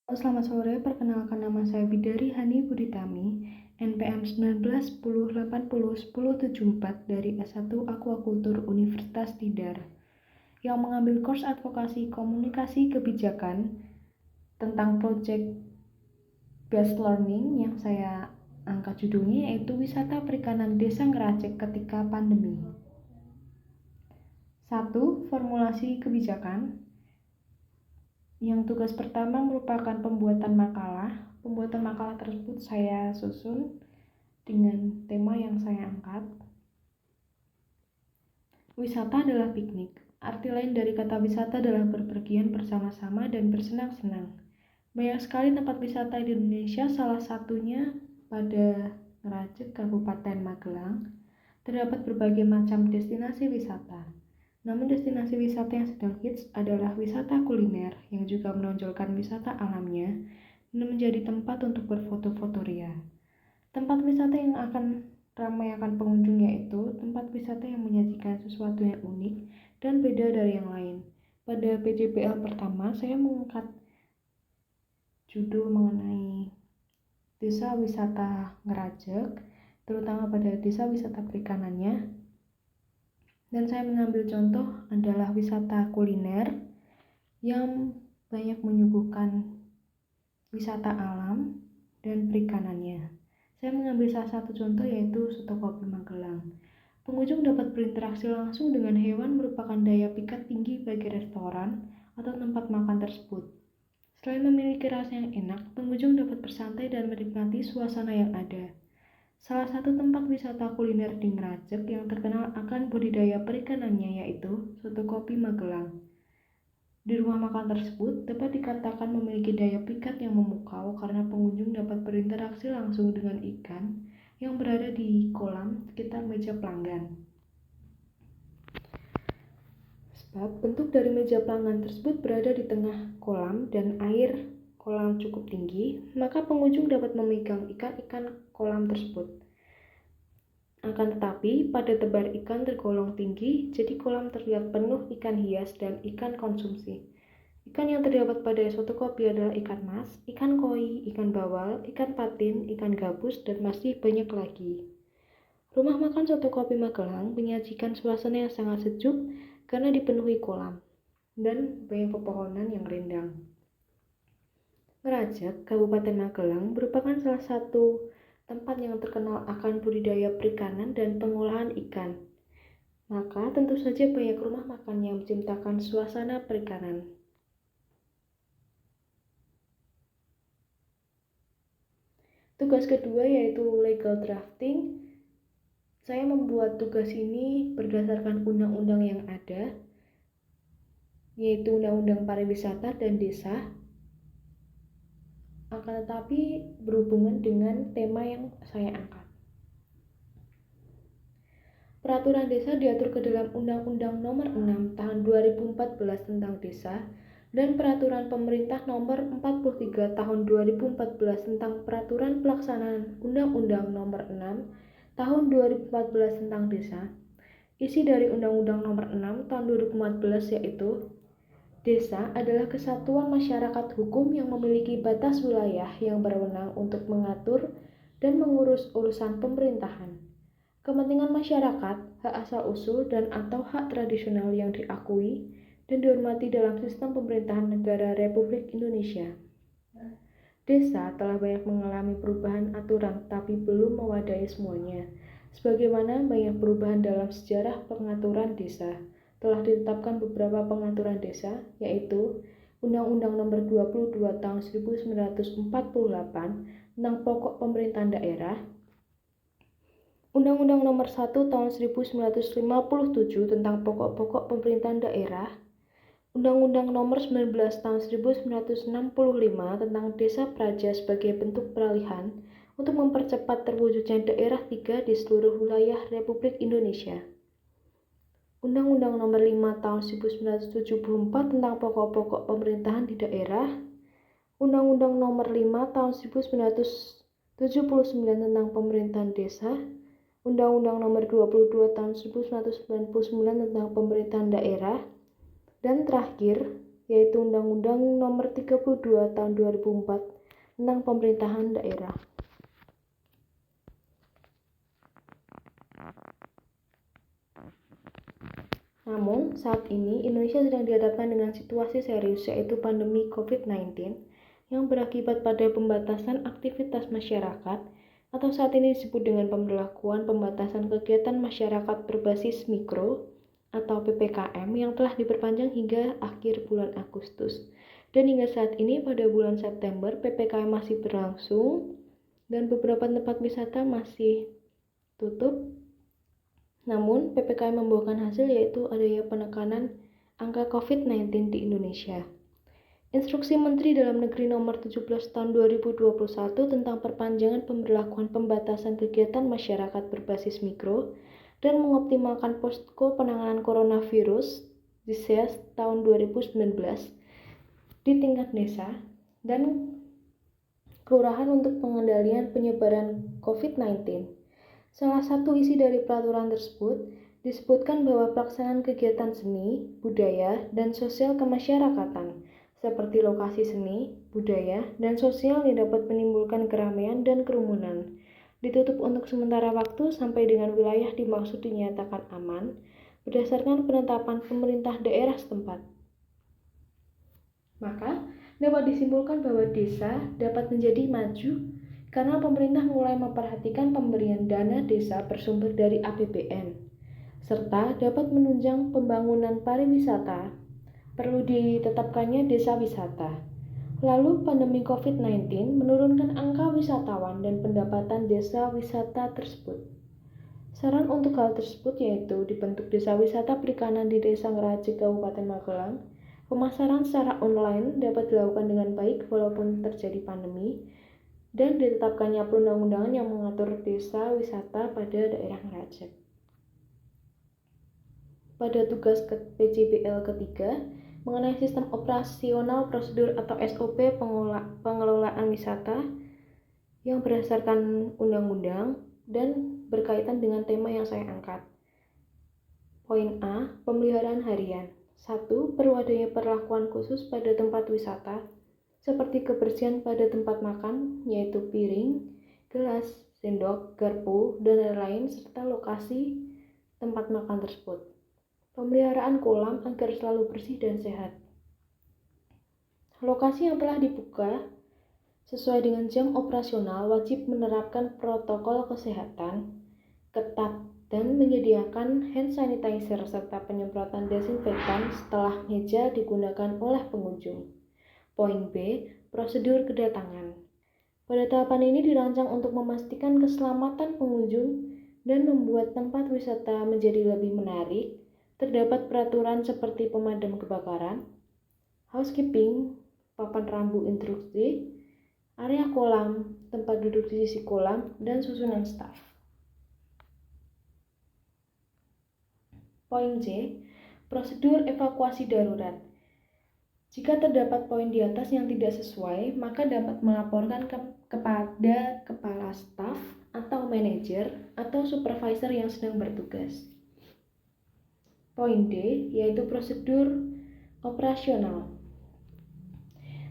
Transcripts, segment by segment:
Selamat sore, perkenalkan nama saya Bidari Hani Buditami, NPM 1910801074 dari S1 Aquakultur Universitas Tidar, yang mengambil course advokasi komunikasi kebijakan tentang project based learning yang saya angkat judulnya yaitu wisata perikanan Desa Ngeracek ketika pandemi. 1. Formulasi kebijakan. Yang tugas pertama merupakan pembuatan makalah. Pembuatan makalah tersebut saya susun dengan tema yang saya angkat. Wisata adalah piknik. Arti lain dari kata wisata adalah berpergian bersama-sama dan bersenang-senang. Banyak sekali tempat wisata di Indonesia, salah satunya pada Ngeracek, Kabupaten Magelang. Terdapat berbagai macam destinasi wisata. Namun destinasi wisata yang sedang hits adalah wisata kuliner yang juga menonjolkan wisata alamnya dan menjadi tempat untuk berfoto-foto ria. Tempat wisata yang ramai akan pengunjung yaitu tempat wisata yang menyajikan sesuatu yang unik dan beda dari yang lain. Pada PJPL pertama, saya mengangkat judul mengenai desa wisata Ngeracek, terutama pada desa wisata perikanannya. Dan saya mengambil contoh adalah wisata kuliner yang banyak menyuguhkan wisata alam dan perikanannya. Saya mengambil salah satu contoh yaitu Soto Kopi Magelang. Pengunjung dapat berinteraksi langsung dengan hewan merupakan daya pikat tinggi bagi restoran atau tempat makan tersebut. Selain memiliki rasa yang enak, pengunjung dapat bersantai dan menikmati suasana yang ada. Salah satu tempat wisata kuliner di Ngeracek yang terkenal akan budidaya perikanannya yaitu Soto Kopi Magelang. Di rumah makan tersebut dapat dikatakan memiliki daya pikat yang memukau karena pengunjung dapat berinteraksi langsung dengan ikan yang berada di kolam sekitar meja pelanggan. Sebab bentuk dari meja pelanggan tersebut berada di tengah kolam dan air kolam cukup tinggi, maka pengunjung dapat memegang ikan-ikan kolam tersebut. Akan tetapi, pada tebar ikan tergolong tinggi, jadi kolam terlihat penuh ikan hias dan ikan konsumsi. Ikan yang terdapat pada soto kopi adalah ikan mas, ikan koi, ikan bawal, ikan patin, ikan gabus, dan masih banyak lagi. Rumah makan soto kopi Magelang menyajikan suasana yang sangat sejuk karena dipenuhi kolam dan banyak pepohonan yang rindang. Ngeracek, Kabupaten Magelang merupakan salah satu tempat yang terkenal akan budidaya perikanan dan pengolahan ikan. Maka tentu saja banyak rumah makan yang menciptakan suasana perikanan. Tugas kedua yaitu legal drafting. Saya membuat tugas ini berdasarkan undang-undang yang ada, yaitu Undang-Undang Pariwisata dan Desa. Akan tetapi berhubungan dengan tema yang saya angkat. Peraturan desa diatur ke dalam Undang-Undang Nomor 6 Tahun 2014 tentang Desa dan Peraturan Pemerintah Nomor 43 Tahun 2014 tentang Peraturan Pelaksanaan Undang-Undang Nomor 6 Tahun 2014 tentang Desa. Isi dari Undang-Undang Nomor 6 Tahun 2014 yaitu desa adalah kesatuan masyarakat hukum yang memiliki batas wilayah yang berwenang untuk mengatur dan mengurus urusan pemerintahan, kepentingan masyarakat, hak asal-usul dan atau hak tradisional yang diakui dan dihormati dalam sistem pemerintahan negara Republik Indonesia. Desa telah banyak mengalami perubahan aturan tapi belum mewadai semuanya. Sebagaimana banyak perubahan dalam sejarah pengaturan desa, telah ditetapkan beberapa pengaturan desa, yaitu Undang-Undang Nomor 22 Tahun 1948 tentang Pokok Pemerintahan Daerah, Undang-Undang Nomor 1 Tahun 1957 tentang Pokok-pokok Pemerintahan Daerah, Undang-Undang Nomor 19 Tahun 1965 tentang Desa Praja sebagai bentuk peralihan untuk mempercepat terwujudnya daerah 3 di seluruh wilayah Republik Indonesia. Undang-Undang Nomor 5 Tahun 1974 tentang Pokok-pokok Pemerintahan di Daerah, Undang-Undang Nomor 5 Tahun 1979 tentang Pemerintahan Desa, Undang-Undang Nomor 22 Tahun 1999 tentang Pemerintahan Daerah, dan terakhir, yaitu Undang-Undang Nomor 32 Tahun 2004 tentang Pemerintahan Daerah. Namun, saat ini Indonesia sedang dihadapkan dengan situasi serius, yaitu pandemi COVID-19 yang berakibat pada pembatasan aktivitas masyarakat atau saat ini disebut dengan pemberlakuan pembatasan kegiatan masyarakat berbasis mikro atau PPKM yang telah diperpanjang hingga akhir bulan Agustus. Dan hingga saat ini pada bulan September PPKM masih berlangsung dan beberapa tempat wisata masih tutup. Namun, PPKM membuahkan hasil yaitu adanya penekanan angka COVID-19 di Indonesia. Instruksi Menteri Dalam Negeri Nomor 17 Tahun 2021 tentang perpanjangan pemberlakuan pembatasan kegiatan masyarakat berbasis mikro dan mengoptimalkan posko penanganan coronavirus (DISES) tahun 2019 di tingkat desa dan kelurahan untuk pengendalian penyebaran COVID-19. Salah satu isi dari peraturan tersebut disebutkan bahwa pelaksanaan kegiatan seni, budaya, dan sosial kemasyarakatan seperti lokasi seni, budaya, dan sosial yang dapat menimbulkan keramaian dan kerumunan ditutup untuk sementara waktu sampai dengan wilayah dimaksud dinyatakan aman berdasarkan penetapan pemerintah daerah setempat. Maka, dapat disimpulkan bahwa desa dapat menjadi maju karena pemerintah mulai memperhatikan pemberian dana desa bersumber dari APBN, serta dapat menunjang pembangunan pariwisata. Perlu ditetapkannya desa wisata. Lalu pandemi COVID-19 menurunkan angka wisatawan dan pendapatan desa wisata tersebut. Saran untuk hal tersebut yaitu dibentuk desa wisata perikanan di Desa Ngeracik, Kabupaten Magelang. Pemasaran secara online dapat dilakukan dengan baik walaupun terjadi pandemi, dan ditetapkannya perundang-undangan yang mengatur desa wisata pada daerah Ngeracik. Pada tugas PJBL ketiga, mengenai sistem operasional prosedur atau SOP pengelolaan wisata yang berdasarkan undang-undang dan berkaitan dengan tema yang saya angkat. Poin A, pemeliharaan harian. 1. Perlu adanya perlakuan khusus pada tempat wisata, seperti kebersihan pada tempat makan, yaitu piring, gelas, sendok, garpu, dan lain-lain, serta lokasi tempat makan tersebut. Pemeliharaan kolam agar selalu bersih dan sehat. Lokasi yang telah dibuka sesuai dengan jam operasional wajib menerapkan protokol kesehatan ketat dan menyediakan hand sanitizer serta penyemprotan desinfektan setelah meja digunakan oleh pengunjung. Poin B, prosedur kedatangan. Pada tahapan ini dirancang untuk memastikan keselamatan pengunjung dan membuat tempat wisata menjadi lebih menarik. Terdapat peraturan seperti pemadam kebakaran, housekeeping, papan rambu instruksi, area kolam, tempat duduk di sisi kolam, dan susunan staf. Poin C, prosedur evakuasi darurat. Jika terdapat poin di atas yang tidak sesuai, maka dapat melaporkan kepada kepala staf atau manajer atau supervisor yang sedang bertugas. Poin D, yaitu prosedur operasional.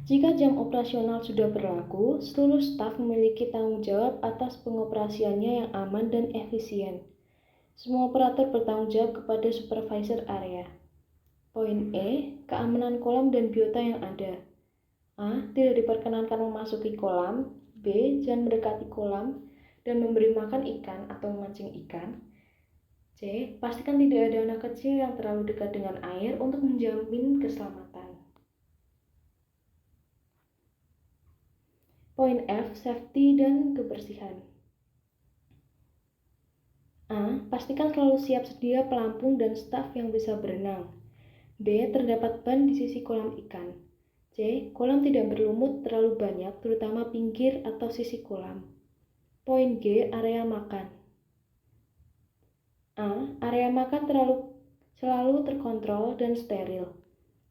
Jika jam operasional sudah berlaku, seluruh staf memiliki tanggung jawab atas pengoperasiannya yang aman dan efisien. Semua operator bertanggung jawab kepada supervisor area. Poin E, keamanan kolam dan biota yang ada. A, tidak diperkenankan memasuki kolam. B, jangan mendekati kolam dan memberi makan ikan atau memancing ikan. C, pastikan tidak ada anak kecil yang terlalu dekat dengan air untuk menjamin keselamatan. Poin F, safety dan kebersihan. A, pastikan selalu siap sedia pelampung dan staf yang bisa berenang. B, terdapat ban di sisi kolam ikan. C, kolam tidak berlumut terlalu banyak, terutama pinggir atau sisi kolam. Poin G, area makan. A, area makan selalu terkontrol dan steril.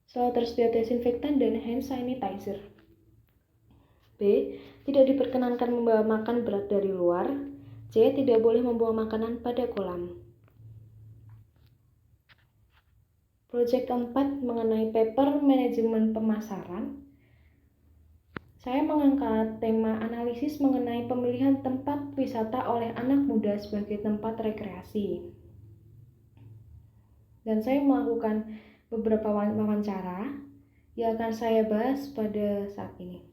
Selalu tersedia desinfektan dan hand sanitizer. B, tidak diperkenankan membawa makan berat dari luar. C, tidak boleh membawa makanan pada kolam. Proyek keempat mengenai paper manajemen pemasaran. Saya mengangkat tema analisis mengenai pemilihan tempat wisata oleh anak muda sebagai tempat rekreasi. Dan saya melakukan beberapa wawancara yang akan saya bahas pada saat ini.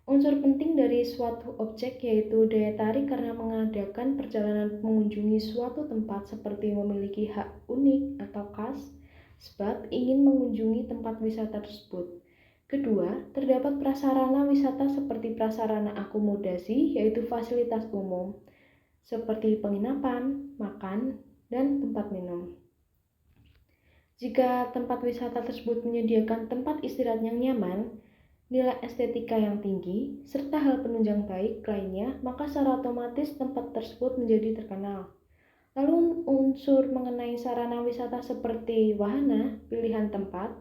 Unsur penting dari suatu objek yaitu daya tarik karena mengadakan perjalanan mengunjungi suatu tempat seperti memiliki hak unik atau khas, sebab ingin mengunjungi tempat wisata tersebut. Kedua, terdapat prasarana wisata seperti prasarana akomodasi yaitu fasilitas umum, seperti penginapan, makan, dan tempat minum. Jika tempat wisata tersebut menyediakan tempat istirahat yang nyaman, nilai estetika yang tinggi, serta hal penunjang baik lainnya, maka secara otomatis tempat tersebut menjadi terkenal. Lalu unsur mengenai sarana wisata seperti wahana, pilihan tempat,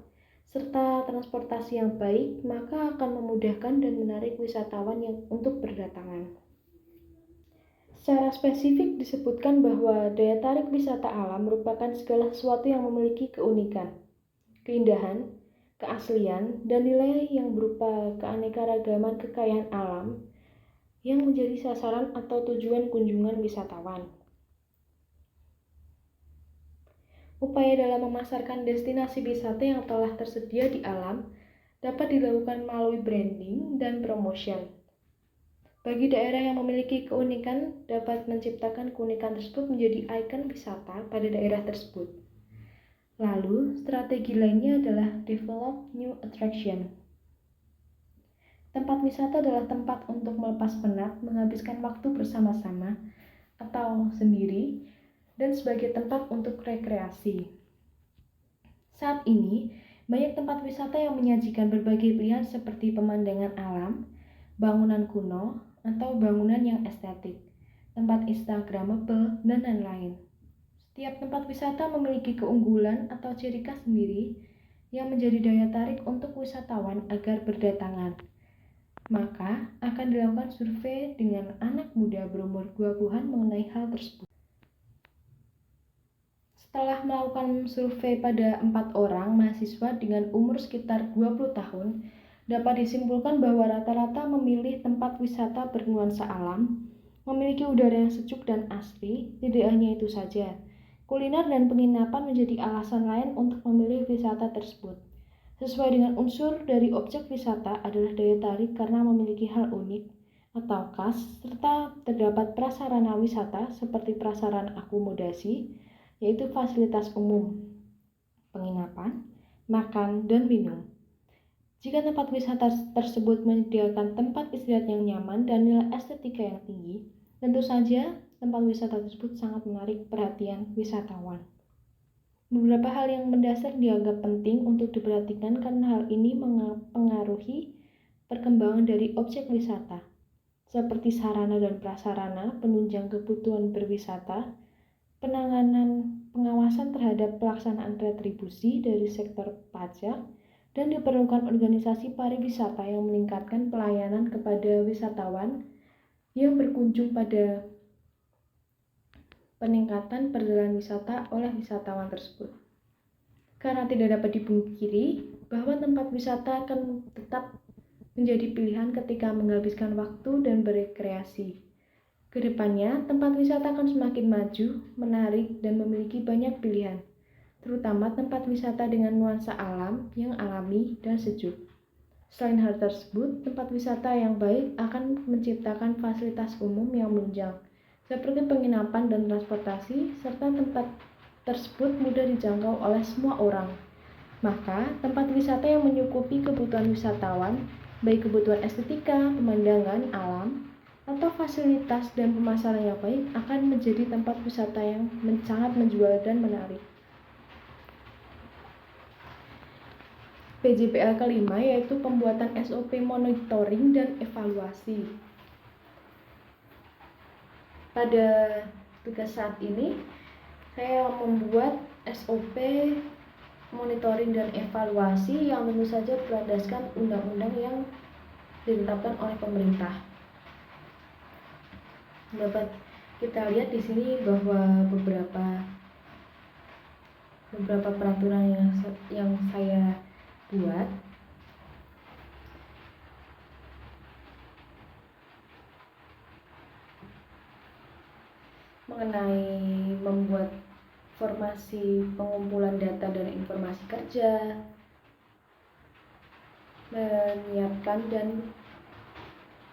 serta transportasi yang baik, maka akan memudahkan dan menarik wisatawan yang untuk berdatangan. Secara spesifik disebutkan bahwa daya tarik wisata alam merupakan segala sesuatu yang memiliki keunikan, keindahan, keaslian, dan nilai yang berupa keanekaragaman kekayaan alam yang menjadi sasaran atau tujuan kunjungan wisatawan. Upaya dalam memasarkan destinasi wisata yang telah tersedia di alam dapat dilakukan melalui branding dan promotion. Bagi daerah yang memiliki keunikan, dapat menciptakan keunikan tersebut menjadi ikon wisata pada daerah tersebut. Lalu, strategi lainnya adalah develop new attraction. Tempat wisata adalah tempat untuk melepas penat, menghabiskan waktu bersama-sama atau sendiri, dan sebagai tempat untuk rekreasi. Saat ini, banyak tempat wisata yang menyajikan berbagai pilihan seperti pemandangan alam, bangunan kuno, atau bangunan yang estetik, tempat instagramable, dan lain-lain. Setiap tempat wisata memiliki keunggulan atau ciri khas sendiri yang menjadi daya tarik untuk wisatawan agar berdatangan. Maka akan dilakukan survei dengan anak muda berumur 20-an mengenai hal tersebut. Setelah melakukan survei pada 4 orang mahasiswa dengan umur sekitar 20 tahun, dapat disimpulkan bahwa rata-rata memilih tempat wisata bernuansa alam, memiliki udara yang sejuk dan asri. Tidak hanya itu saja, kuliner dan penginapan menjadi alasan lain untuk memilih wisata tersebut. Sesuai dengan unsur dari objek wisata adalah daya tarik karena memiliki hal unik atau khas, serta terdapat prasarana wisata seperti prasarana akomodasi, yaitu fasilitas umum, penginapan, makan, dan minum. Jika tempat wisata tersebut menyediakan tempat istirahat yang nyaman dan nilai estetika yang tinggi, tentu saja tempat wisata tersebut sangat menarik perhatian wisatawan. Beberapa hal yang mendasar dianggap penting untuk diperhatikan karena hal ini mempengaruhi perkembangan dari objek wisata, seperti sarana dan prasarana penunjang kebutuhan berwisata, pengawasan terhadap pelaksanaan retribusi dari sektor pajak, dan diperlukan organisasi pariwisata yang meningkatkan pelayanan kepada wisatawan yang berkunjung pada peningkatan perjalanan wisata oleh wisatawan tersebut. Karena tidak dapat dipungkiri bahwa tempat wisata akan tetap menjadi pilihan ketika menghabiskan waktu dan berekreasi. Kedepannya, tempat wisata akan semakin maju, menarik, dan memiliki banyak pilihan, terutama tempat wisata dengan nuansa alam yang alami dan sejuk. Selain hal tersebut, tempat wisata yang baik akan menciptakan fasilitas umum yang menunjang, seperti penginapan dan transportasi, serta tempat tersebut mudah dijangkau oleh semua orang. Maka, tempat wisata yang menyukupi kebutuhan wisatawan, baik kebutuhan estetika, pemandangan alam, atau fasilitas dan pemasaran yang baik, akan menjadi tempat wisata yang sangat menjual dan menarik. PJPL kelima yaitu pembuatan SOP monitoring dan evaluasi. Pada tugas saat ini, saya membuat SOP monitoring dan evaluasi yang tentu saja berlandaskan undang-undang yang ditetapkan oleh pemerintah. Dapat kita lihat di sini bahwa beberapa beberapa peraturan yang saya buat. Mengenai membuat formasi pengumpulan data dan informasi kerja, menyiapkan dan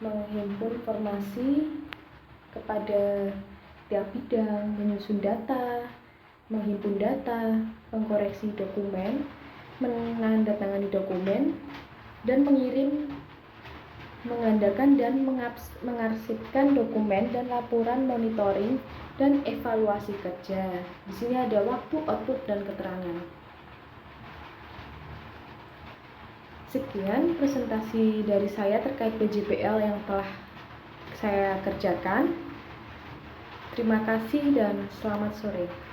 menghimpun informasi kepada tiap bidang, menyusun data, menghimpun data, mengkoreksi dokumen, menandatangani dokumen, dan mengirim, mengandalkan dan mengarsipkan dokumen dan laporan monitoring dan evaluasi kerja. Di sini ada waktu, output, dan keterangan. Sekian presentasi dari saya terkait PJPL yang telah saya kerjakan. Terima kasih dan selamat sore.